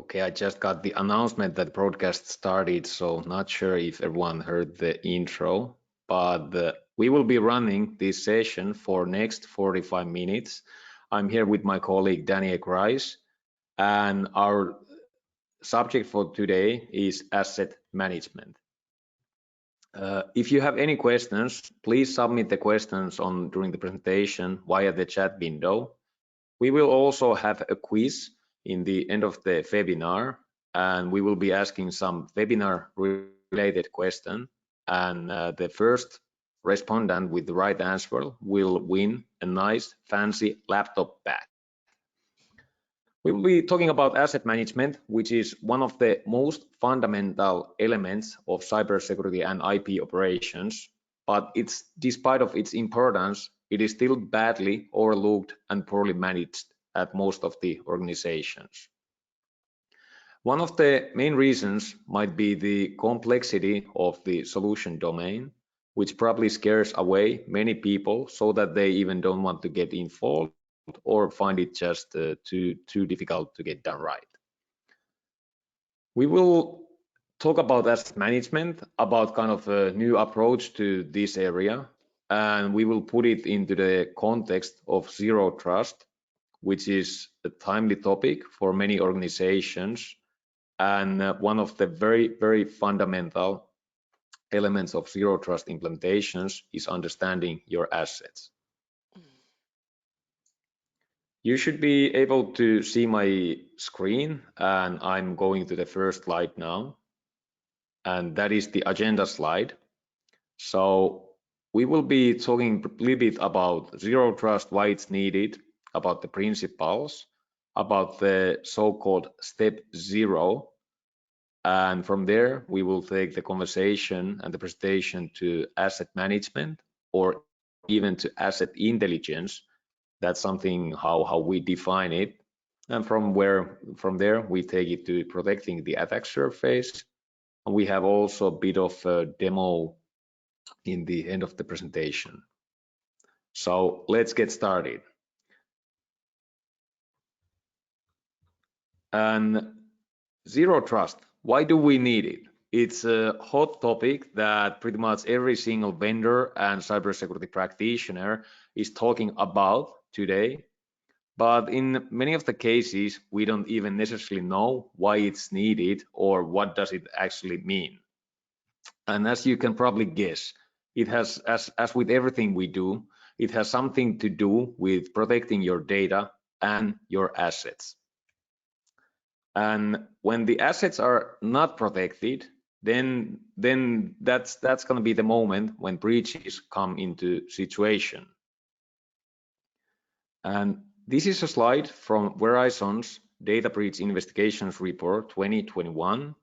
Okay, I just got the announcement that broadcast started, so not sure if everyone heard the intro, but we will be running this session for next 45 minutes. I'm here with my colleague Daniel Grice, and our subject for today is asset management. If you have any questions, please submit the questions during the presentation via the chat window. We will also have a quiz in the end of the webinar, and we will be asking some webinar related questions, and the first respondent with the right answer will win a nice fancy laptop bag. We will be talking about asset management, which is one of the most fundamental elements of cybersecurity and IP operations, but despite of its importance, it is still badly overlooked and poorly managed at most of the organizations. One of the main reasons might be the complexity of the solution domain, which probably scares away many people so that they even don't want to get involved or find it just too difficult to get done right. We will talk about asset management, about kind of a new approach to this area, and we will put it into the context of zero trust, which is a timely topic for many organizations and one of the very fundamental elements of zero trust implementations is understanding your assets. You should be able to see my screen, and I'm going to the first slide now, and that is the agenda slide. So we will be talking a little bit about zero trust, why it's needed, about the principles, about the so-called step zero, and from there we will take the conversation and the presentation to asset management or even to asset intelligence. That's something how we define it, and from there we take it to protecting the attack surface. And we have also a bit of a demo in the end of the presentation. So let's get started. And zero trust, why do we need it? It's a hot topic that pretty much every single vendor and cybersecurity practitioner is talking about today. But in many of the cases, we don't even necessarily know why it's needed or what does it actually mean. And as you can probably guess, it has, as with everything we do, it has something to do with protecting your data and your assets. And when the assets are not protected, then that's going to be the moment when breaches come into situation. And this is a slide from Verizon's Data Breach Investigations Report 2021.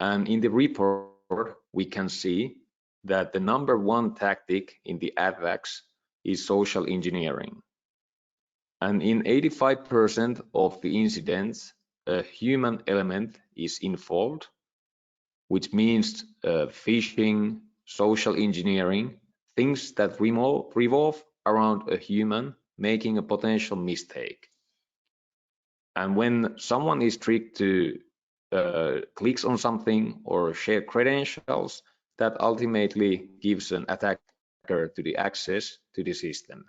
And in the report, we can see that the #1 tactic in the attacks is social engineering. And in 85% of the incidents, a human element is involved, which means phishing, social engineering, things that revolve around a human making a potential mistake. And when someone is tricked to clicks on something or share credentials, that ultimately gives an attacker to the access to the system.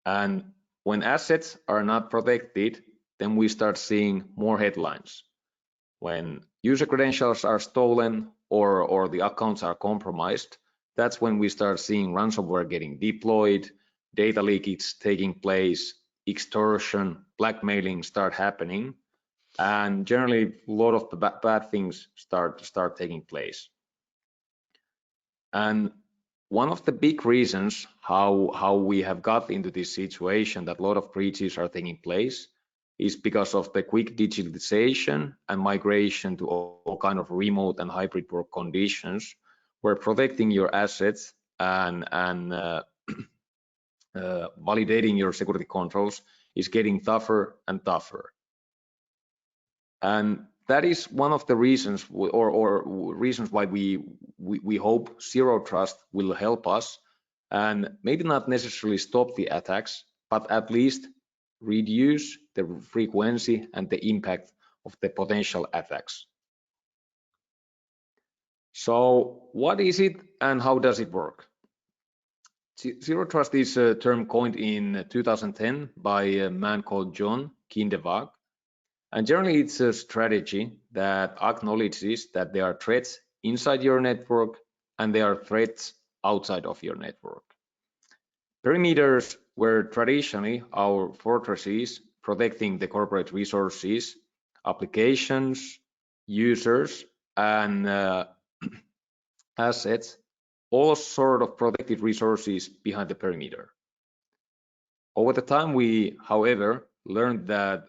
And when assets are not protected, then we start seeing more headlines. When user credentials are stolen or the accounts are compromised, that's when we start seeing ransomware getting deployed, data leakage taking place, extortion, blackmailing start happening, and generally a lot of the bad things start taking place. And one of the big reasons how we have got into this situation that a lot of breaches are taking place is because of the quick digitalization and migration to all kind of remote and hybrid work conditions, where protecting your assets and validating your security controls is getting tougher and tougher. And that is one of the reasons or reasons why we hope zero trust will help us, and maybe not necessarily stop the attacks, but at least reduce the frequency, and the impact of the potential attacks. So what is it and how does it work? Zero Trust is a term coined in 2010 by a man called John Kindevag. And generally, it's a strategy that acknowledges that there are threats inside your network and there are threats outside of your network. Perimeters were traditionally our fortresses protecting the corporate resources, applications, users, and assets, all sort of protected resources behind the perimeter. Over the time, we, however, learned that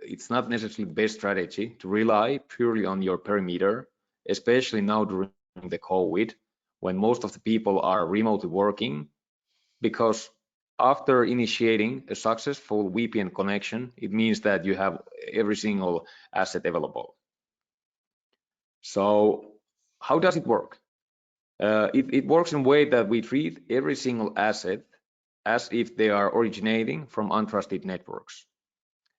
it's not necessarily the best strategy to rely purely on your perimeter, especially now during the COVID, when most of the people are remotely working, because after initiating a successful VPN connection, it means that you have every single asset available. So how does it work? It works in a way that we treat every single asset as if they are originating from untrusted networks.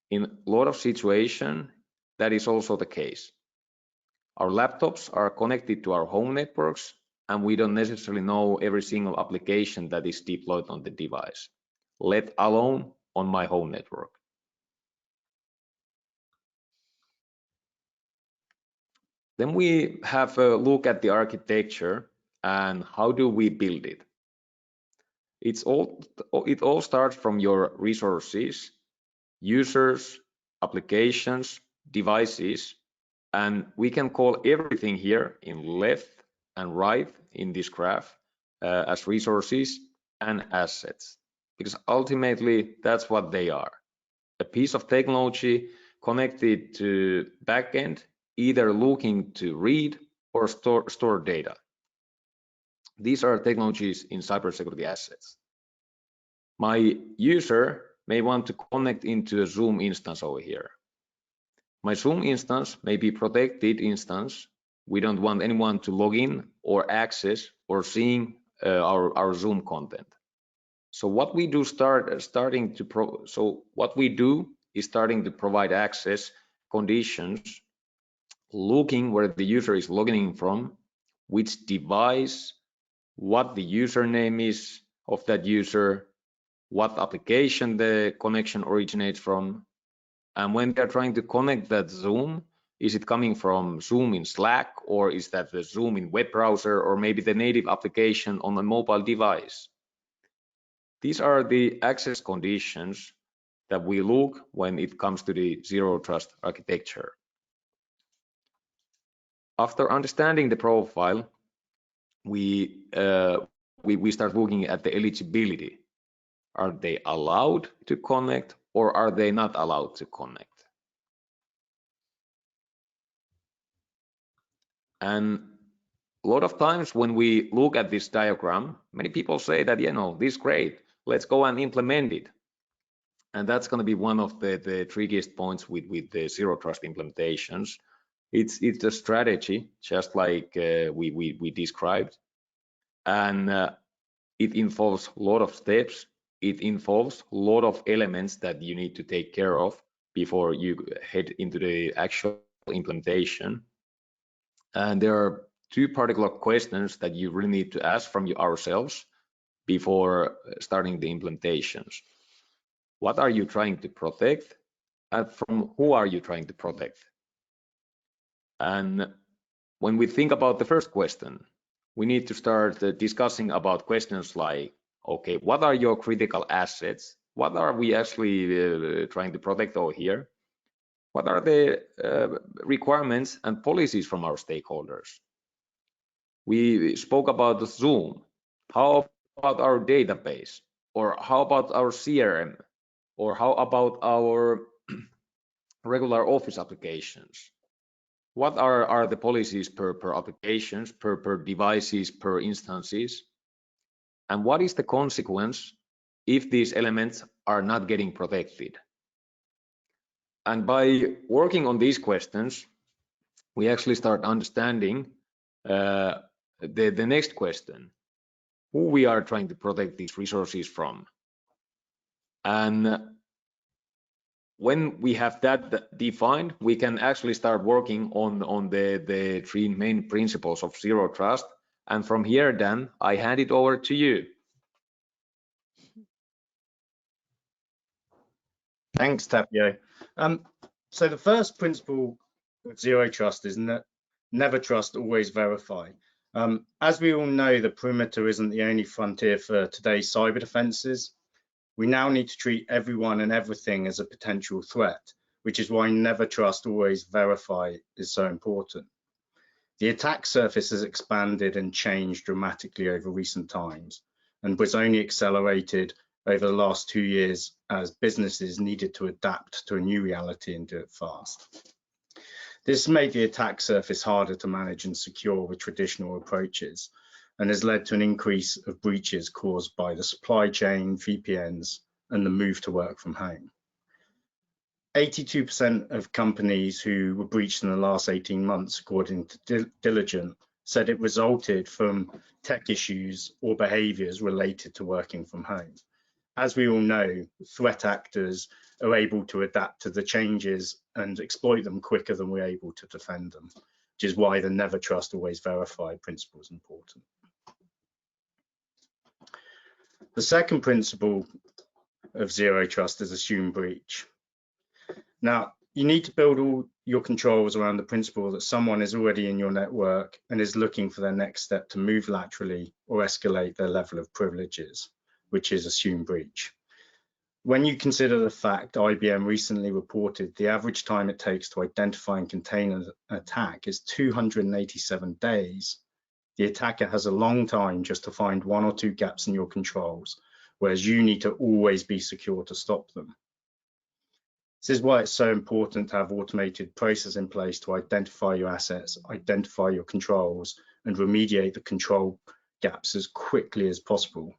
In a lot of situations, that is also the case. Our laptops are connected to our home networks, and we don't necessarily know every single application that is deployed on the device, let alone on my home network. Then we have a look at the architecture and how do we build it. It all starts from your resources, users, applications, devices, and we can call everything here in left and right in this graph as resources and assets, because ultimately that's what they are. A piece of technology connected to backend, either looking to read or store data. These are technologies in cybersecurity assets. My user may want to connect into a Zoom instance over here. My Zoom instance may be protected instance. We don't want anyone to log in or access or seeing our Zoom content. So what we do is starting to provide access conditions, looking where the user is logging in from, which device, what the username is of that user, what application the connection originates from, and when they're trying to connect that Zoom, is it coming from Zoom in Slack, or is that the Zoom in web browser, or maybe the native application on a mobile device? These are the access conditions that we look when it comes to the Zero Trust architecture. After understanding the profile, we start looking at the eligibility. Are they allowed to connect or are they not allowed to connect? And a lot of times when we look at this diagram, many people say that, this is great, let's go and implement it. And that's going to be one of the trickiest points with the Zero Trust implementations. It's a strategy, just like we described, and it involves a lot of steps. It involves a lot of elements that you need to take care of before you head into the actual implementation. And there are two particular questions that you really need to ask from ourselves before starting the implementations. What are you trying to protect, and from who are you trying to protect? And when we think about the first question, we need to start discussing about questions like, okay, what are your critical assets? What are we actually trying to protect over here? What are the requirements and policies from our stakeholders? We spoke about the Zoom. How about our database? Or how about our CRM? Or how about our regular Office applications? What are the policies per applications, per devices, per instances? And what is the consequence if these elements are not getting protected? And by working on these questions, we actually start understanding the next question, who we are trying to protect these resources from. And when we have that defined, we can actually start working on the three main principles of zero trust. And from here, Dan, I hand it over to you. Thanks, Tapio. So the first principle of zero trust is never trust, always verify. As we all know, the perimeter isn't the only frontier for today's cyber defenses. We now need to treat everyone and everything as a potential threat, which is why never trust, always verify is so important. The attack surface has expanded and changed dramatically over recent times and was only accelerated over the last 2 years as businesses needed to adapt to a new reality and do it fast. This made the attack surface harder to manage and secure with traditional approaches and has led to an increase of breaches caused by the supply chain, VPNs, and the move to work from home. 82% of companies who were breached in the last 18 months, according to Diligent, said it resulted from tech issues or behaviors related to working from home. As we all know, threat actors are able to adapt to the changes and exploit them quicker than we're able to defend them, which is why the never trust, always verify principle is important. The second principle of zero trust is assume breach. Now, you need to build all your controls around the principle that someone is already in your network and is looking for their next step to move laterally or escalate their level of privileges, which is assume breach. When you consider the fact IBM recently reported the average time it takes to identify and contain an attack is 287 days, the attacker has a long time just to find 1 or 2 gaps in your controls, whereas you need to always be secure to stop them. This is why it's so important to have automated processes in place to identify your assets, identify your controls, and remediate the control gaps as quickly as possible.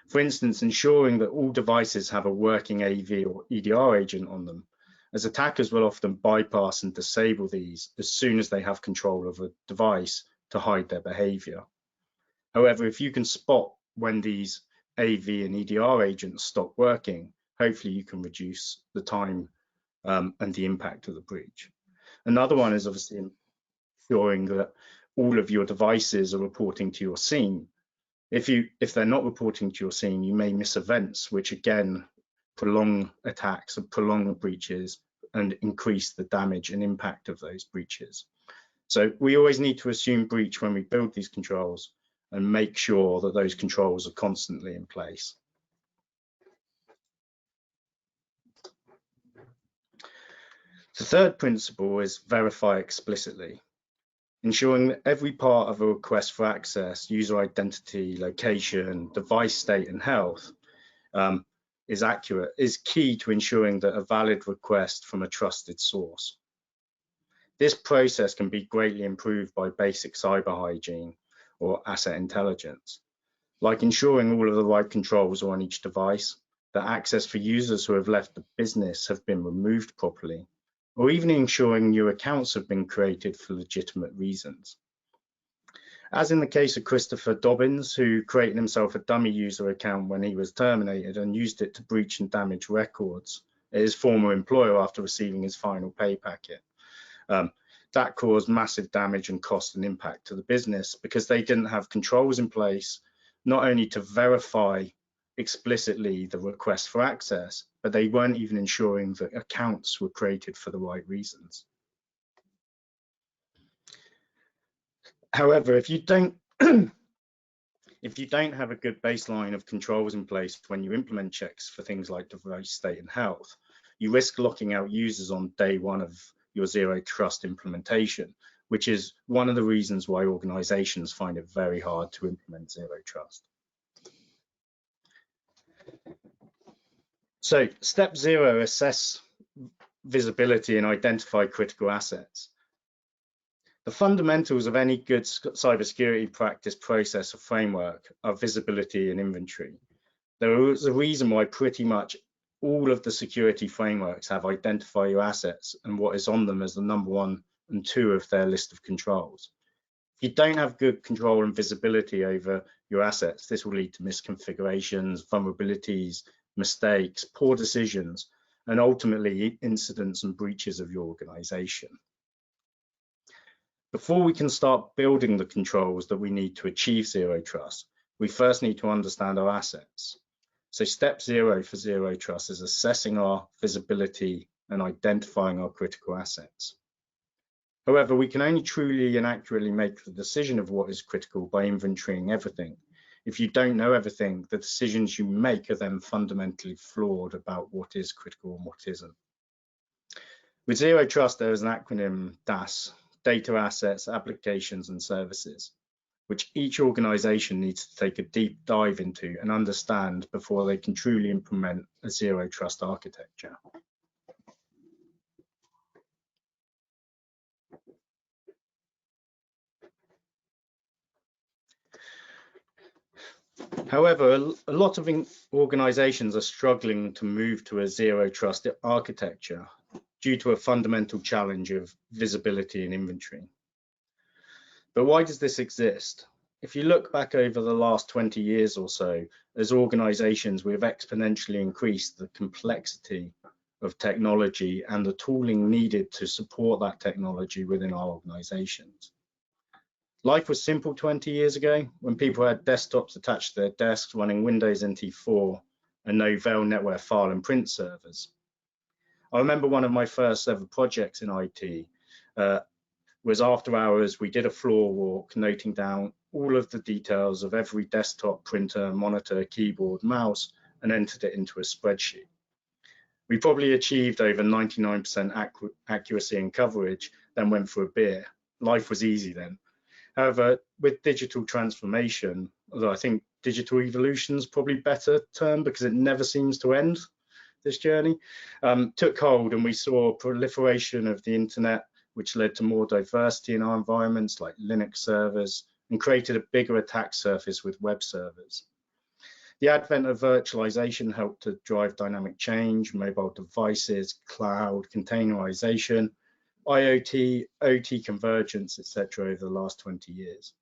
For instance, ensuring that all devices have a working AV or EDR agent on them, as attackers will often bypass and disable these as soon as they have control of a device to hide their behavior. However, if you can spot when these AV and EDR agents stop working, hopefully you can reduce the time and the impact of the breach. Another one is obviously ensuring that all of your devices are reporting to your SIEM. If they're not reporting to your SIEM, you may miss events, which again prolong attacks and prolong the breaches and increase the damage and impact of those breaches. So we always need to assume breach when we build these controls and make sure that those controls are constantly in place. The third principle is verify explicitly, ensuring that every part of a request for access, user identity, location, device state, and health is accurate, is key to ensuring that a valid request from a trusted source. This process can be greatly improved by basic cyber hygiene or asset intelligence, like ensuring all of the right controls are on each device, that access for users who have left the business have been removed properly, or even ensuring new accounts have been created for legitimate reasons. As in the case of Christopher Dobbins, who created himself a dummy user account when he was terminated and used it to breach and damage records at his former employer after receiving his final pay packet. That caused massive damage and cost and impact to the business because they didn't have controls in place, not only to verify explicitly the request for access, but they weren't even ensuring that accounts were created for the right reasons. However, if you don't have a good baseline of controls in place when you implement checks for things like device state and health, you risk locking out users on day one of your zero trust implementation, which is one of the reasons why organizations find it very hard to implement zero trust. So step 0, assess visibility and identify critical assets. The fundamentals of any good cybersecurity practice, process, or framework are visibility and inventory. There is a reason why pretty much all of the security frameworks have identify your assets and what is on them as the number 1 and 2 of their list of controls. If you don't have good control and visibility over your assets, this will lead to misconfigurations, vulnerabilities, mistakes, poor decisions, and ultimately incidents and breaches of your organization. Before we can start building the controls that we need to achieve zero trust, we first need to understand our assets. So step 0 for zero trust is assessing our visibility and identifying our critical assets. However, we can only truly and accurately make the decision of what is critical by inventorying everything. If you don't know everything, the decisions you make are then fundamentally flawed about what is critical and what isn't. With zero trust, there is an acronym DAS, Data Assets, Applications and Services, which each organization needs to take a deep dive into and understand before they can truly implement a zero trust architecture. However, a lot of organizations are struggling to move to a zero trust architecture due to a fundamental challenge of visibility and inventory. But why does this exist? If you look back over the last 20 years or so, as organizations, we have exponentially increased the complexity of technology and the tooling needed to support that technology within our organizations. Life was simple 20 years ago when people had desktops attached to their desks running Windows NT4 and no Novell file and print servers. I remember one of my first ever projects in IT was after hours. We did a floor walk, noting down all of the details of every desktop, printer, monitor, keyboard, mouse, and entered it into a spreadsheet. We probably achieved over 99% accuracy and coverage, then went for a beer. Life was easy then. However, with digital transformation, although I think digital evolution is probably a better term because it never seems to end, this journey, took hold, and we saw proliferation of the internet, which led to more diversity in our environments like Linux servers and created a bigger attack surface with web servers. The advent of virtualization helped to drive dynamic change, mobile devices, cloud, containerization, IoT, OT convergence, etc. over the last 20 years.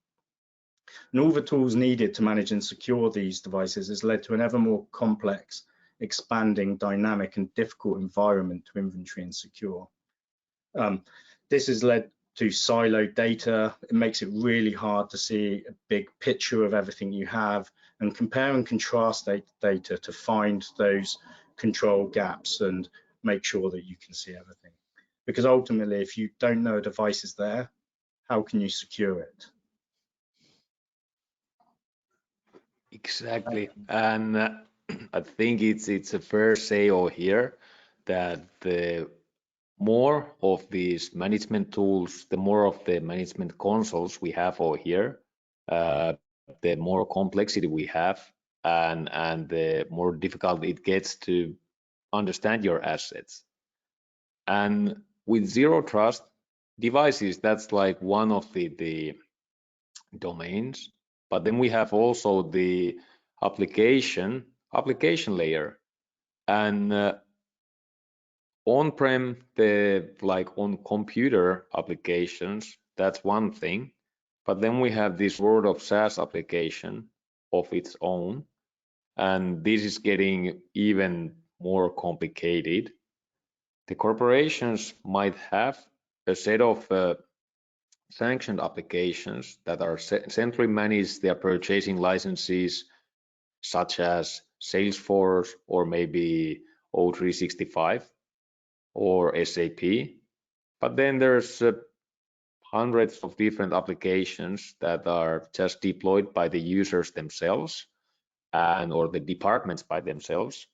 And all the tools needed to manage and secure these devices has led to an ever more complex, expanding, dynamic and difficult environment to inventory and secure. This has led to siloed data. It makes it really hard to see a big picture of everything you have and compare and contrast data to find those control gaps and make sure that you can see everything. Because ultimately, if you don't know a device is there, how can you secure it? Exactly. And I think it's a fair say over here that the more of these management tools, the more of the management consoles we have over here, the more complexity we have, and the more difficult it gets to understand your assets. And with zero trust devices, that's like one of the domains. But then we have also the application layer, and on-prem, like on computer applications, that's one thing. But then we have this world of SaaS application of its own, and this is getting even more complicated. The corporations might have a set of sanctioned applications that are centrally manage their purchasing licenses, such as Salesforce or maybe O365 or SAP. But then there's hundreds of different applications that are just deployed by the users themselves and or the departments by themselves.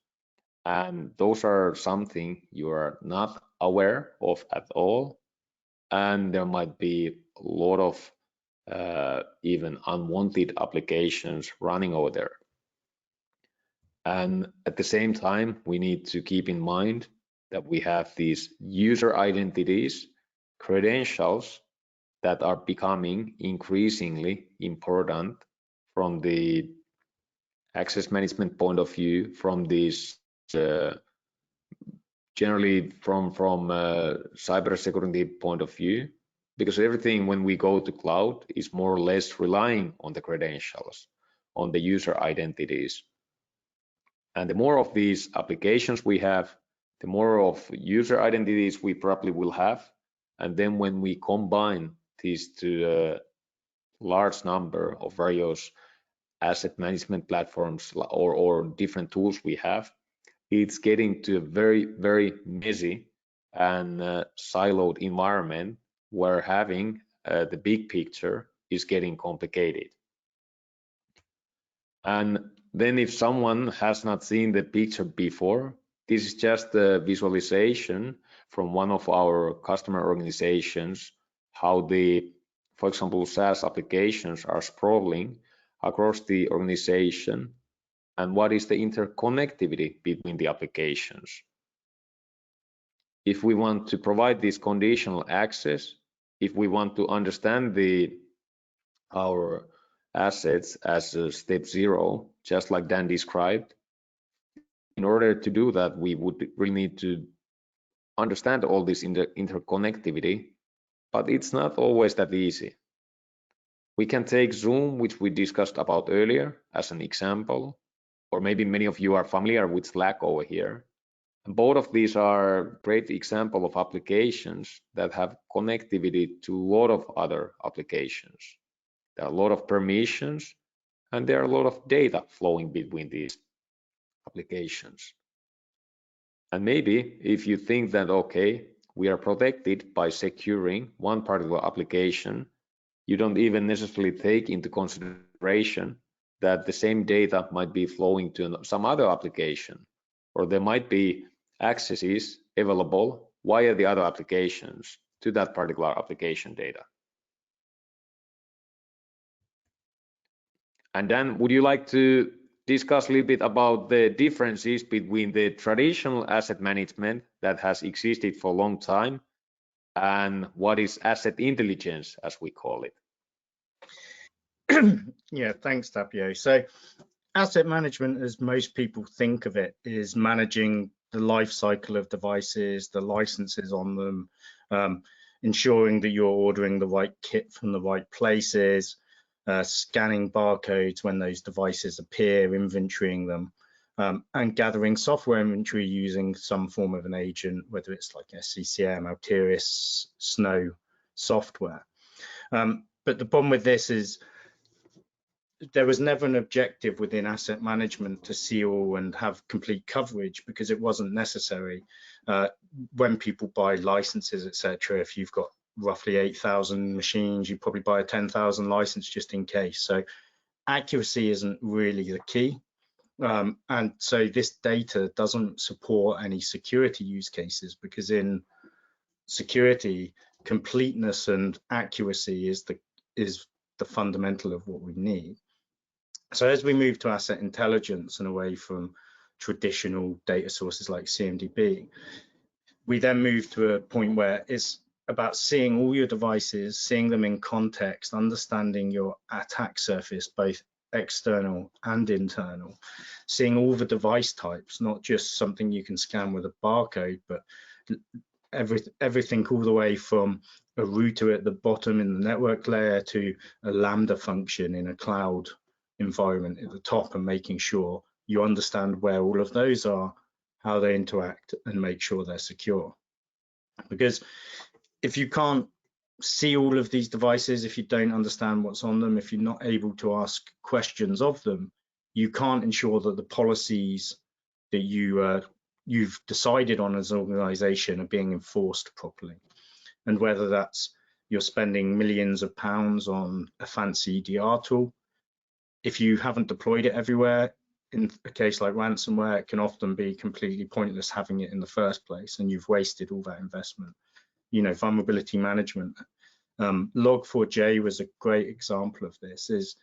And those are something you are not aware of at all. And there might be a lot of even unwanted applications running over there. And at the same time, we need to keep in mind that we have these user identities, credentials that are becoming increasingly important from the access management point of view, from this generally from cybersecurity point of view, because everything when we go to cloud is more or less relying on the credentials, on the user identities. And the more of these applications we have, the more of user identities we probably will have. And then when we combine these to a large number of various asset management platforms or different tools we have, it's getting to a very, very messy and siloed environment where having the big picture is getting complicated. And then if someone has not seen the picture before, this is just a visualization from one of our customer organizations, how the, for example, SaaS applications are sprawling across the organization and what is the interconnectivity between the applications. If we want to provide this conditional access, if we want to understand our assets as a step 0, just like Dan described, in order to do that, we would really need to understand all this interconnectivity, but it's not always that easy. We can take Zoom, which we discussed about earlier, as an example, or maybe many of you are familiar with Slack over here. And both of these are great example of applications that have connectivity to a lot of other applications. There are a lot of permissions, and there are a lot of data flowing between these applications. And maybe if you think that, okay, we are protected by securing one particular application, you don't even necessarily take into consideration that the same data might be flowing to some other application, or there might be accesses available via the other applications to that particular application data. And then would you like to discuss a little bit about the differences between the traditional asset management that has existed for a long time and what is asset intelligence, as we call it? Yeah, thanks, Tapio. So asset management, as most people think of it, is managing the life cycle of devices, the licenses on them, ensuring that you're ordering the right kit from the right places, scanning barcodes when those devices appear, inventorying them, and gathering software inventory using some form of an agent, whether it's like SCCM, Altiris, Snow software. But the problem with this is there was never an objective within asset management to see all and have complete coverage, because it wasn't necessary. When people buy licenses, etc., if you've got roughly 8,000 machines, you probably buy a 10,000 license just in case. So accuracy isn't really the key. And so this data doesn't support any security use cases, because in security, completeness and accuracy is the fundamental of what we need. So as we move to asset intelligence and away from traditional data sources like CMDB, we then move to a point where it's about seeing all your devices, seeing them in context, understanding your attack surface, both external and internal, seeing all the device types, not just something you can scan with a barcode, but everything all the way from a router at the bottom in the network layer to a Lambda function in a cloud environment at the top, and making sure you understand where all of those are, how they interact, and make sure they're secure. Because if you can't see all of these devices, if you don't understand what's on them, if you're not able to ask questions of them, you can't ensure that the policies that you've decided on as an organization are being enforced properly. And whether that's you're spending millions of pounds on a fancy EDR tool, if you haven't deployed it everywhere, in a case like ransomware, it can often be completely pointless having it in the first place, and you've wasted all that investment. You know, vulnerability management. Log4j was a great example of this. Is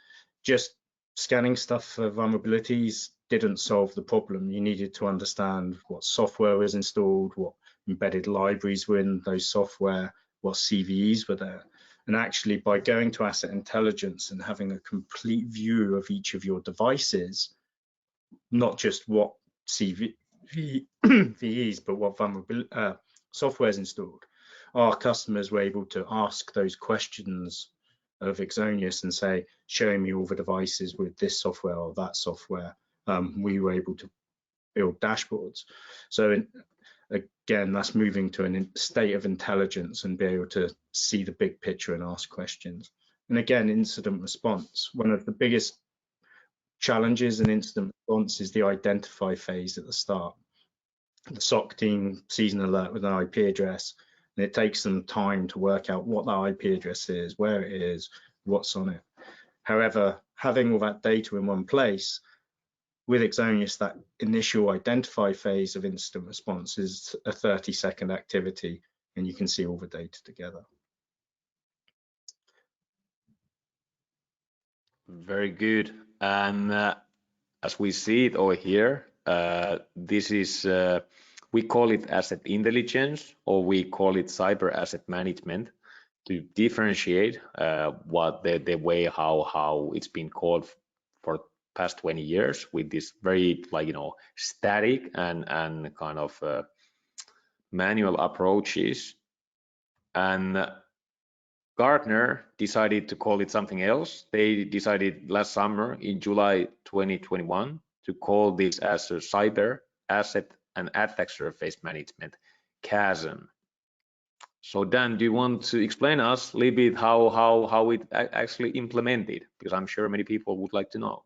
just scanning stuff for vulnerabilities didn't solve the problem. You needed to understand what software was installed, what embedded libraries were in those software, what CVEs were there. And actually, by going to asset intelligence and having a complete view of each of your devices, not just what CVEs, but what vulnerability software is installed, our customers were able to ask those questions of Exonius and say, show me all the devices with this software or that software. We were able to build dashboards. So again, that's moving to a state of intelligence and be able to see the big picture and ask questions. And again, incident response. One of the biggest challenges in incident response is the identify phase at the start. The SOC team sees an alert with an IP address, and it takes them time to work out what that IP address is, where it is, what's on it. However, having all that data in one place, with Exonius, that initial identify phase of incident response is a 30-second activity, and you can see all the data together. Very good. And as we see it over here, this is, we call it asset intelligence, or we call it cyber asset management, to differentiate what the way how it's been called for past 20 years, with this very, like, you know, static and kind of manual approaches. And Gartner decided to call it something else. They decided last summer in July 2021 to call this as a cyber asset and attack surface management, Chasm. So Dan, do you want to explain us a little bit how it actually implemented? Because I'm sure many people would like to know.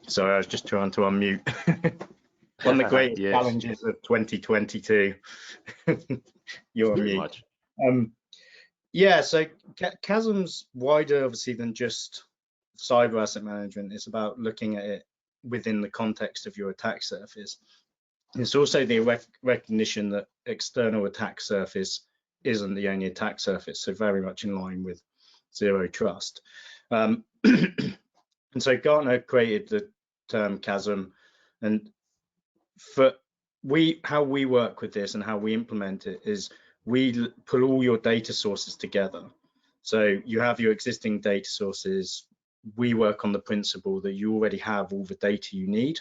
Sorry, I was just trying to unmute. One of the great Yes. challenges of 2022. You're on mute. Yeah, so Chasm's wider, obviously, than just cyber asset management. It's about looking at it within the context of your attack surface. It's also the recognition that external attack surface isn't the only attack surface, so very much in line with zero trust. And so Gartner created the term Chasm, and how we work with this and how we implement it is we pull all your data sources together. So you have your existing data sources. We work on the principle that you already have all the data you need.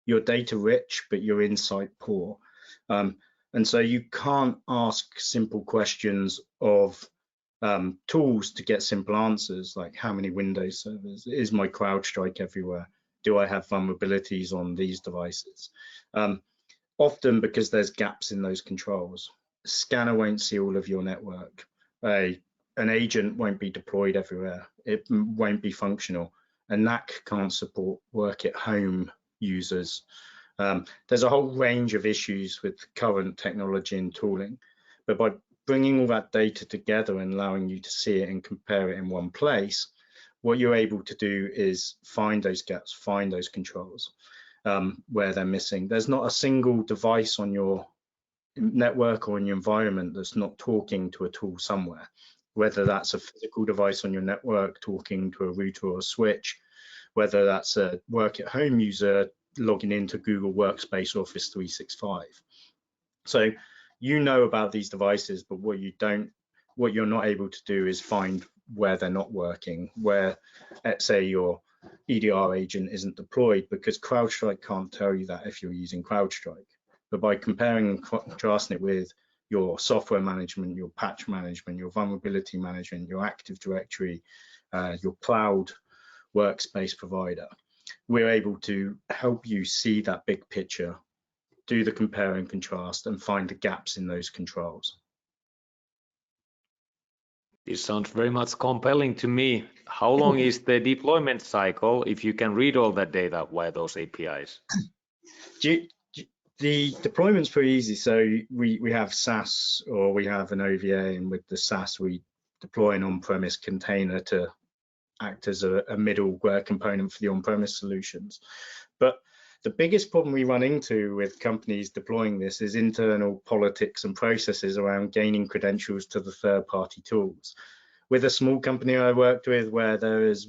You're data rich, but you're insight poor. And so you can't ask simple questions of tools to get simple answers, like how many Windows servers, is my CrowdStrike everywhere, do I have vulnerabilities on these devices? Often because there's gaps in those controls. A scanner won't see all of your network. An agent won't be deployed everywhere. It won't be functional. A NAC can't support work at home users. There's a whole range of issues with current technology and tooling, but by bringing all that data together and allowing you to see it and compare it in one place, what you're able to do is find those gaps, find those controls where they're missing. There's not a single device on your network or in your environment that's not talking to a tool somewhere, whether that's a physical device on your network talking to a router or a switch, whether that's a work at home user logging into Google Workspace Office 365. So you know about these devices, but what you're not able to do is find where they're not working, where, let's say, your EDR agent isn't deployed, because CrowdStrike can't tell you that if you're using CrowdStrike. But by comparing and contrasting it with your software management, your patch management, your vulnerability management, your Active Directory, your cloud workspace provider, we're able to help you see that big picture, do the compare and contrast, and find the gaps in those controls. This sounds very much compelling to me. How long is the deployment cycle if you can read all that data via those APIs? The deployment's pretty easy. So we have SaaS, or we have an OVA, and with the SaaS we deploy an on-premise container to act as a middleware component for the on-premise solutions. But the biggest problem we run into with companies deploying this is internal politics and processes around gaining credentials to the third-party tools. With a small company I worked with, where there is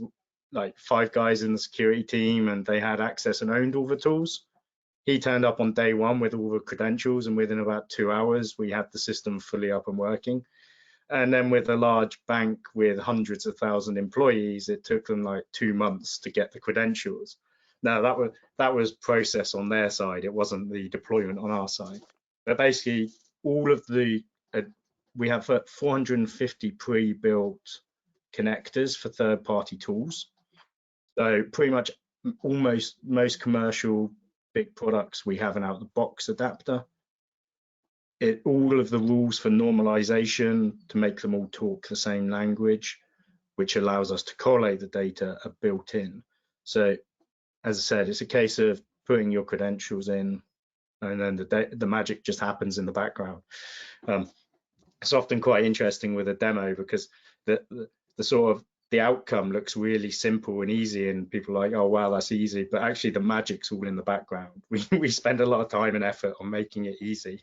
like 5 guys in the security team and they had access and owned all the tools, he turned up on day 1 with all the credentials, and within about 2 hours we had the system fully up and working. And then with a large bank with hundreds of thousand employees, it took them like 2 months to get the credentials. Now that was process on their side. It wasn't the deployment on our side. But basically, all of the we have 450 pre-built connectors for third-party tools. So pretty much almost most commercial big products, we have an out-the-box adapter. All of the rules for normalization to make them all talk the same language, which allows us to correlate the data, are built in. So as I said, it's a case of putting your credentials in, and then the magic just happens in the background. It's often quite interesting with a demo because the sort of the outcome looks really simple and easy, and people are like, oh wow, that's easy, but actually the magic's all in the background. We spend a lot of time and effort on making it easy.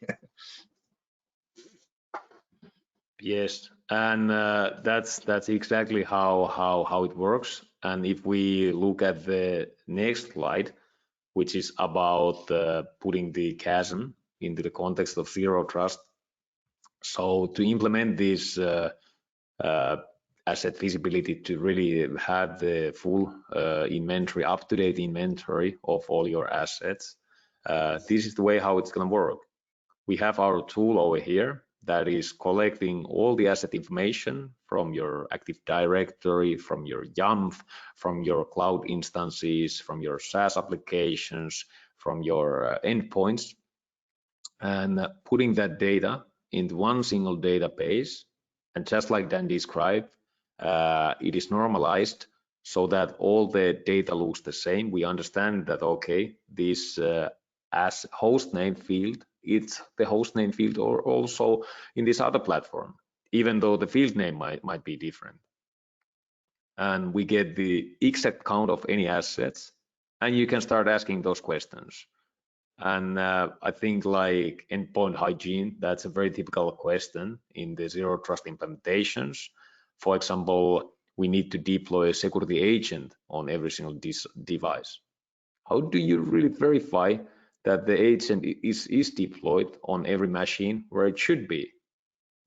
Yes, and that's exactly how it works. And if we look at the next slide, which is about putting the Chasm into the context of zero trust. So to implement this asset visibility, to really have the full inventory, up-to-date inventory of all your assets, this is the way how it's going to work. We have our tool over here that is collecting all the asset information from your Active Directory, from your YAML, from your cloud instances, from your SaaS applications, from your endpoints, and putting that data into one single database. And just like Dan described, it is normalized so that all the data looks the same. We understand that, okay, this as hostname field, it's the hostname field, or also in this other platform, even though the field name might be different. And we get the exact count of any assets, and you can start asking those questions. And I think like endpoint hygiene, that's a very typical question in the zero trust implementations. For example, we need to deploy a security agent on every single device. How do you really verify that the agent is deployed on every machine where it should be?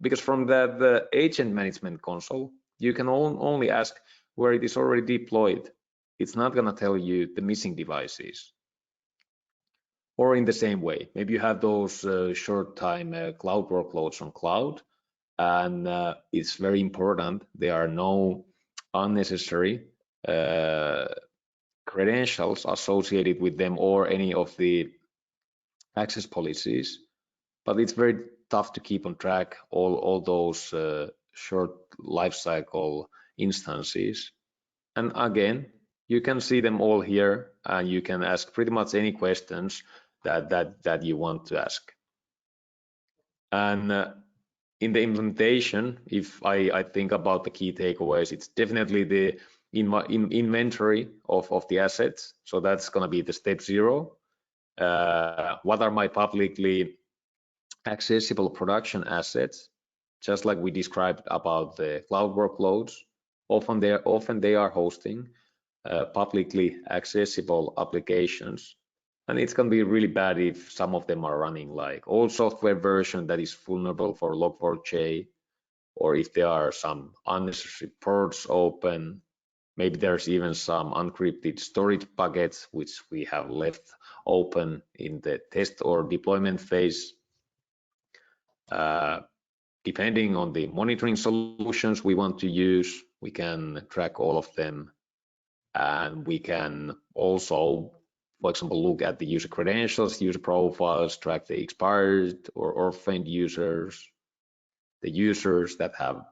Because from the agent management console, you can only ask where it is already deployed. It's not going to tell you the missing devices. Or in the same way, maybe you have those short-time cloud workloads on cloud, and it's very important there are no unnecessary credentials associated with them or any of the access policies. But it's very tough to keep on track all those short lifecycle instances. And again, you can see them all here, and you can ask pretty much any questions that you want to ask. And in the implementation, if I think about the key takeaways, it's definitely the inventory of the assets. So that's going to be the step 0. What are my publicly accessible production assets? Just like we described about the cloud workloads, often they are hosting publicly accessible applications. And it's going to be really bad if some of them are running like old software version that is vulnerable for Log4j, or if there are some unnecessary ports open. Maybe there's even some unencrypted storage buckets which we have left open in the test or deployment phase. Depending on the monitoring solutions we want to use, we can track all of them. And we can also, for example, look at the user credentials, user profiles, track the expired or orphaned users, the users that have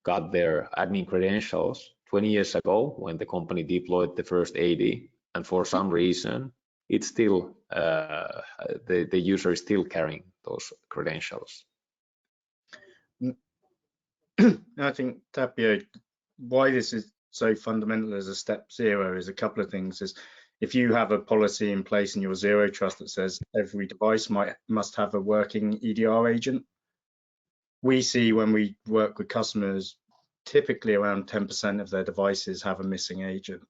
got their admin credentials 20 years ago when the company deployed the first 80, and for some reason, it's still the user is still carrying those credentials. I think, Tapio, why this is so fundamental as a step 0 is a couple of things. Is if you have a policy in place in your zero trust that says every device must have a working EDR agent, we see when we work with customers, typically around 10% of their devices have a missing agent.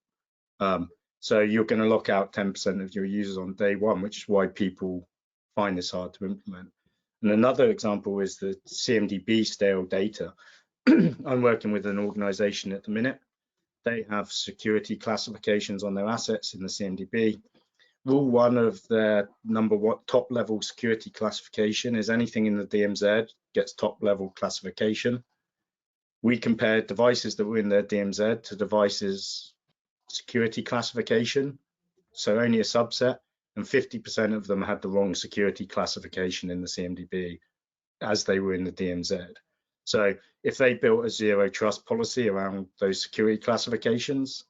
So you're going to lock out 10% of your users on day 1, which is why people find this hard to implement. And another example is the CMDB stale data. I'm working with an organization at the minute. They have security classifications on their assets in the CMDB. Rule 1 of their top level security classification is anything in the DMZ gets top level classification. We compared devices that were in their DMZ to devices security classification, so only a subset, and 50% of them had the wrong security classification in the CMDB as they were in the DMZ. So if they built a zero trust policy around those security classifications,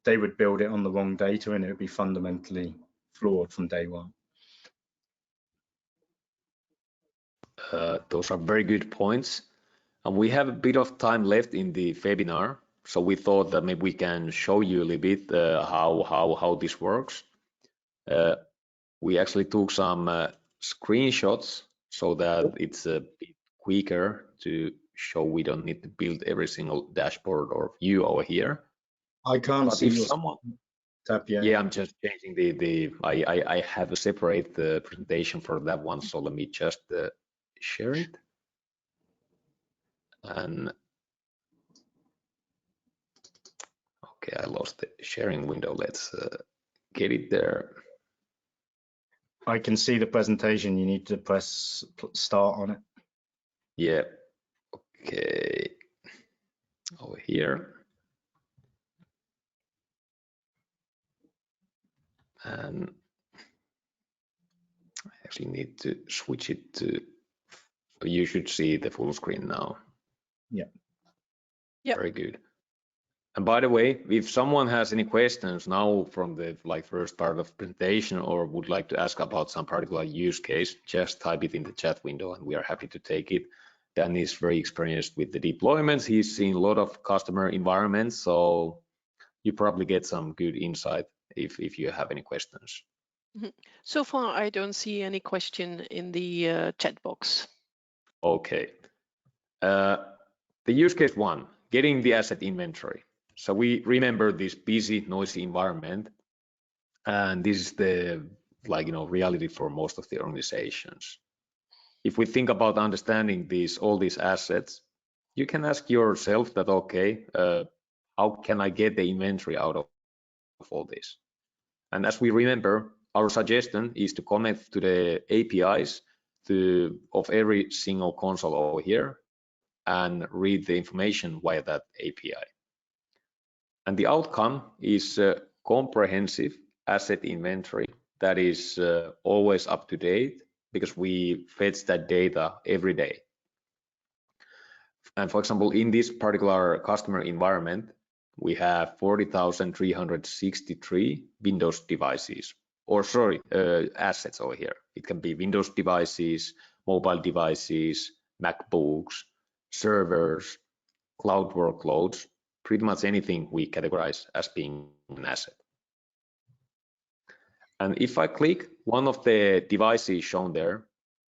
they would build it on the wrong data and it would be fundamentally flawed from day one. Those are very good points. And we have a bit of time left in the webinar, so we thought that maybe we can show you a little bit how this works. We actually took some screenshots so that it's a bit quicker to show. We don't need to build every single dashboard or view over here. I can't But see if your someone, tab yet. yeah, I'm just changing I have a separate presentation for that one, so let me just share it. And okay, I lost the sharing window. Let's get it there. I can see the presentation. You need to press start on it. Yeah. Okay. Over here. And I actually need to switch it to, you should see the full screen now. Yeah. Yep. Very good. And by the way, if someone has any questions now from the first part of presentation or would like to ask about some particular use case, just type it in the chat window and we are happy to take it. Dan is very experienced with the deployments. He's seen a lot of customer environments, so you probably get some good insight if you have any questions. So far, I don't see any question in the chat box. Okay. The use case one, getting the asset inventory. So we remember this busy, noisy environment, and this is the reality for most of the organizations. If we think about understanding all these assets, you can ask yourself that, okay, how can I get the inventory out of all this? And as we remember, our suggestion is to connect to the APIs of every single console over here and read the information via that API. And the outcome is a comprehensive asset inventory that is always up to date because we fetch that data every day. And for example, in this particular customer environment, we have 40,363 Windows devices, assets over here. It can be Windows devices, mobile devices, MacBooks, servers, cloud workloads, pretty much anything we categorize as being an asset. And if I click one of the devices shown there,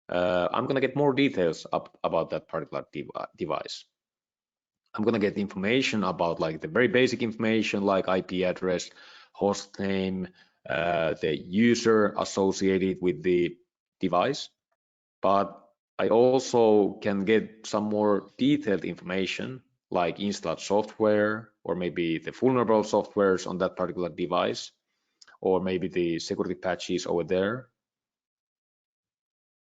I'm going to get more details about that particular device. I'm going to get information about the very basic information like IP address, host name, the user associated with the device. But I also can get some more detailed information like installed software or maybe the vulnerable softwares on that particular device or maybe the security patches over there.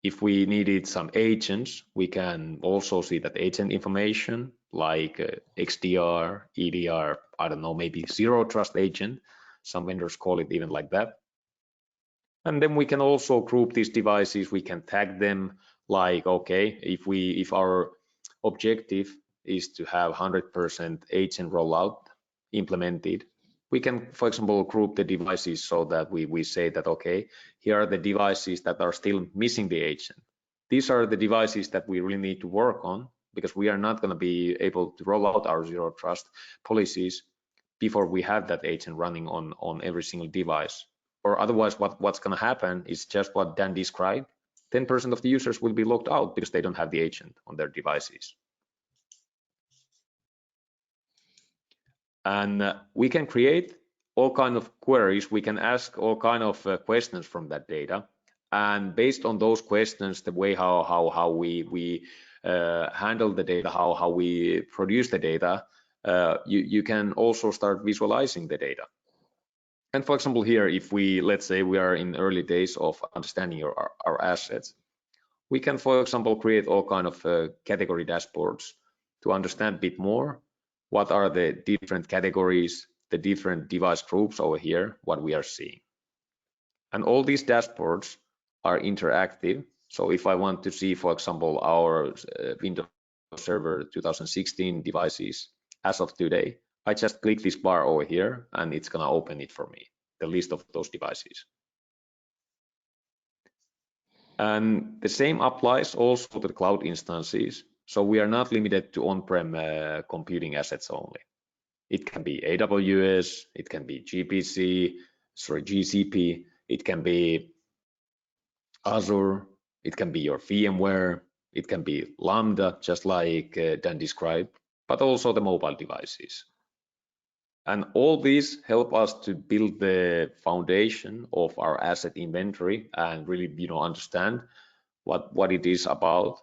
If we needed some agents, we can also see that agent information like XDR, EDR, I don't know, maybe zero trust agent. Some vendors call it even like that. And then we can also group these devices. We can tag them like, okay, if our objective is to have 100% agent rollout implemented, we can, for example, group the devices so that we say that, okay, here are the devices that are still missing the agent. These are the devices that we really need to work on because we are not going to be able to roll out our zero trust policies before we have that agent running on every single device. Or otherwise, what's going to happen is just what Dan described. 10% of the users will be locked out because they don't have the agent on their devices. And we can create all kind of queries. We can ask all kind of questions from that data. And based on those questions, the way how we handle the data, how we produce the data, you can also start visualizing the data. And for example, here, if let's say we are in early days of understanding our assets, we can, for example, create all kind of category dashboards to understand a bit more what are the different categories, the different device groups over here, what we are seeing. And all these dashboards are interactive. So if I want to see, for example, our Windows Server 2016 devices as of today, I just click this bar over here and it's gonna open it for me, the list of those devices. And the same applies also to the cloud instances. So we are not limited to on-prem computing assets only. It can be AWS, it can be GCP, it can be Azure, it can be your VMware, it can be Lambda, just like Dan described, but also the mobile devices. And all these help us to build the foundation of our asset inventory and really, understand what it is about.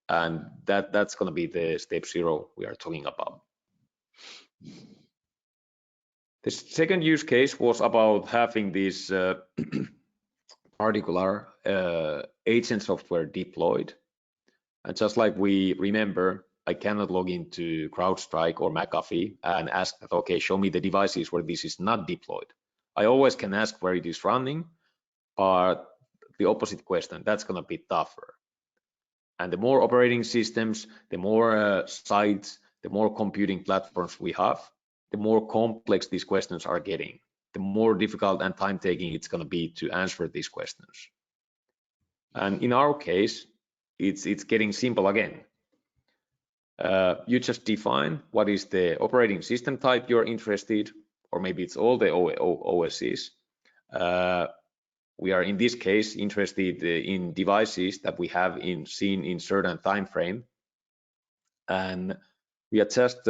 And that's going to be the step 0 we are talking about. The second use case was about having this particular agent software deployed. And just like we remember, I cannot log into CrowdStrike or McAfee and ask that, okay, show me the devices where this is not deployed. I always can ask where it is running, but the opposite question, that's going to be tougher. And the more operating systems, the more sites, the more computing platforms we have, the more complex these questions are getting, the more difficult and time-taking it's going to be to answer these questions. And in our case, it's getting simple again. You just define what is the operating system type you're interested, or maybe it's all the OSs. We are in this case interested in devices that we have seen in certain time frame, and we are just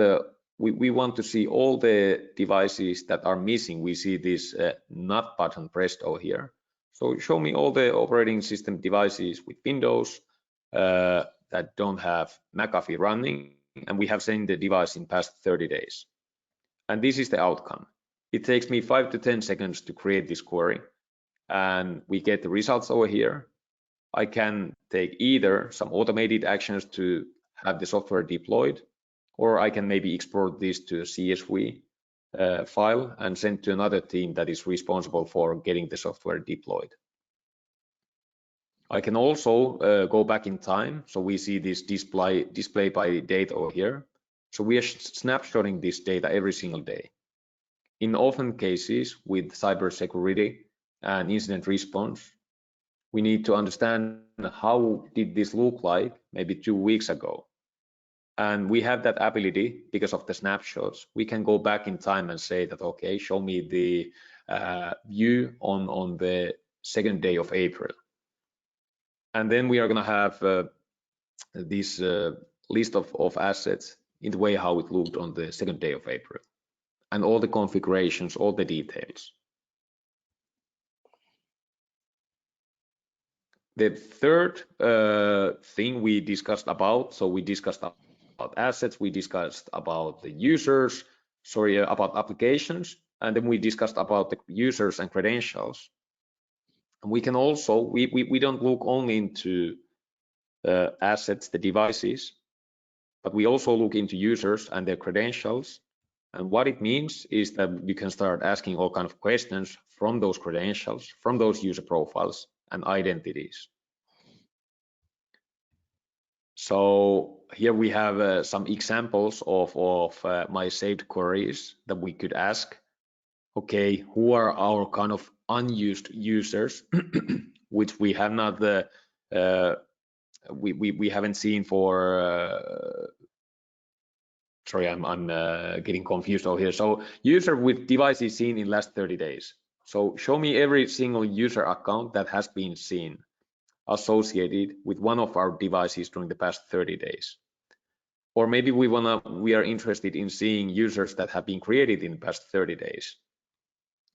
we want to see all the devices that are missing. We see this not button pressed over here. So show me all the operating system devices with Windows that don't have McAfee running, and we have seen the device in past 30 days. And this is the outcome. It takes me 5 to 10 seconds to create this query, and we get the results over here. I can take either some automated actions to have the software deployed, or I can maybe export this to a CSV file and send to another team that is responsible for getting the software deployed. I can also go back in time, so we see this display by date over here. So we are snapshotting this data every single day. In often cases with cybersecurity and incident response, we need to understand how did this look like maybe 2 weeks ago. And we have that ability because of the snapshots. We can go back in time and say that, okay, show me the view on the 2nd day of April. And then we are going to have this list of assets in the way how it looked on the 2nd day of April, and all the configurations, all the details. The third thing we discussed about, so we discussed about assets, we discussed about the users, about applications, and then we discussed about the users and credentials. And we can also, we don't look only into assets, the devices, but we also look into users and their credentials. And what it means is that you can start asking all kinds of questions from those credentials, from those user profiles and identities. So here we have some examples of my saved queries that we could ask. Okay, who are our kind of unused users, which we have not we haven't seen for. Sorry, I'm getting confused over here. So user with devices seen in last 30 days. So show me every single user account that has been seen associated with one of our devices during the past 30 days. Or maybe we are interested in seeing users that have been created in the past 30 days,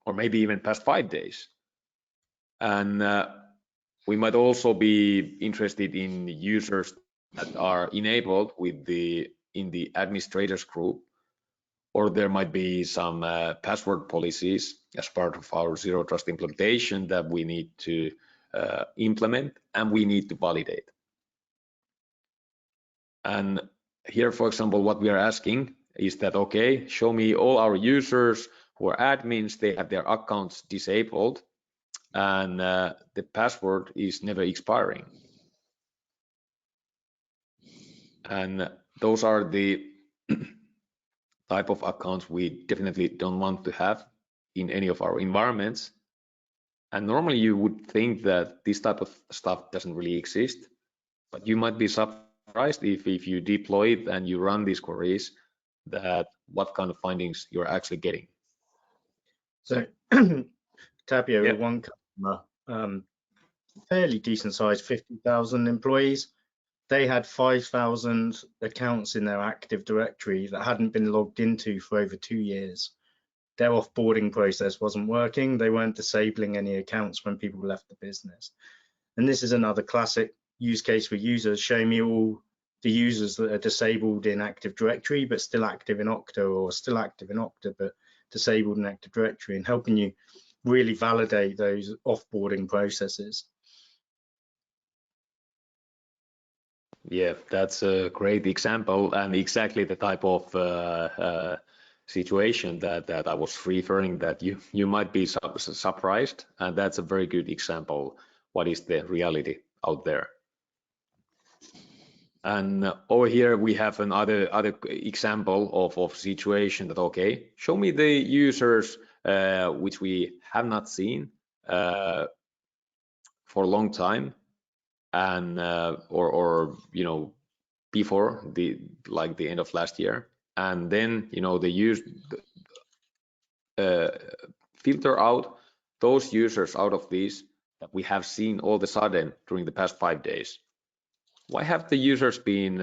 or maybe even past 5 days. And we might also be interested in users that are enabled with in the administrators group, or there might be some password policies as part of our zero trust implementation that we need to implement and we need to validate. And here, for example, what we are asking is that, okay, show me all our users who are admins, they have their accounts disabled, and the password is never expiring. And those are the type of accounts we definitely don't want to have in any of our environments. And normally you would think that this type of stuff doesn't really exist, but you might be surprised if you deploy it and you run these queries, that what kind of findings you're actually getting. So Tapio, Yep. one customer, fairly decent size, 50,000 employees. They had 5,000 accounts in their Active Directory that hadn't been logged into for over 2 years. Their offboarding process wasn't working. They weren't disabling any accounts when people left the business. And this is another classic use case for users. Show me all the users that are disabled in Active Directory but still active in Okta, or still active in Okta but disabled in Active Directory, and helping you really validate those offboarding processes. Yeah, that's a great example, and exactly the type of situation that I was referring, that you might be surprised, and that's a very good example what is the reality out there. And over here we have another example of situation that, okay, show me the users which we have not seen for a long time, and or before the end of last year, and then they use filter out those users out of these that we have seen all of a sudden during the past 5 days. Why have the users been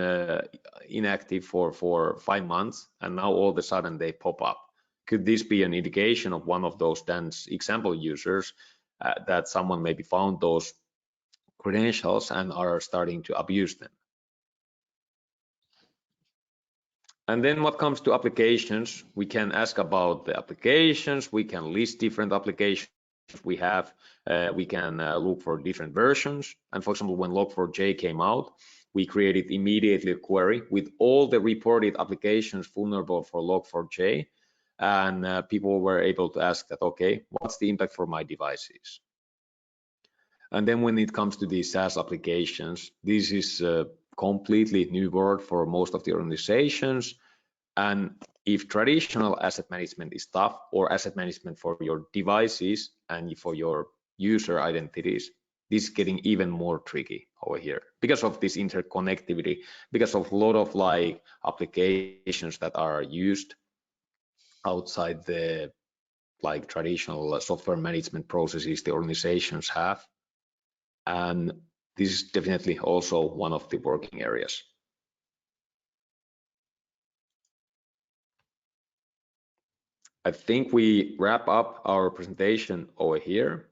inactive for 5 months, and now all of a sudden they pop up? Could this be an indication of one of those 10 example users that someone maybe found those credentials and are starting to abuse them? And then what comes to applications, we can ask about the applications, we can list different applications we have, we can look for different versions. And for example, when Log4j came out, we created immediately a query with all the reported applications vulnerable for Log4j, and people were able to ask that, okay, what's the impact for my devices? And then when it comes to these SaaS applications, this is a completely new world for most of the organizations. And if traditional asset management is tough, or asset management for your devices and for your user identities, this is getting even more tricky over here because of this interconnectivity, because of a lot of applications that are used outside the traditional software management processes the organizations have. And this is definitely also one of the working areas. I think we wrap up our presentation over here.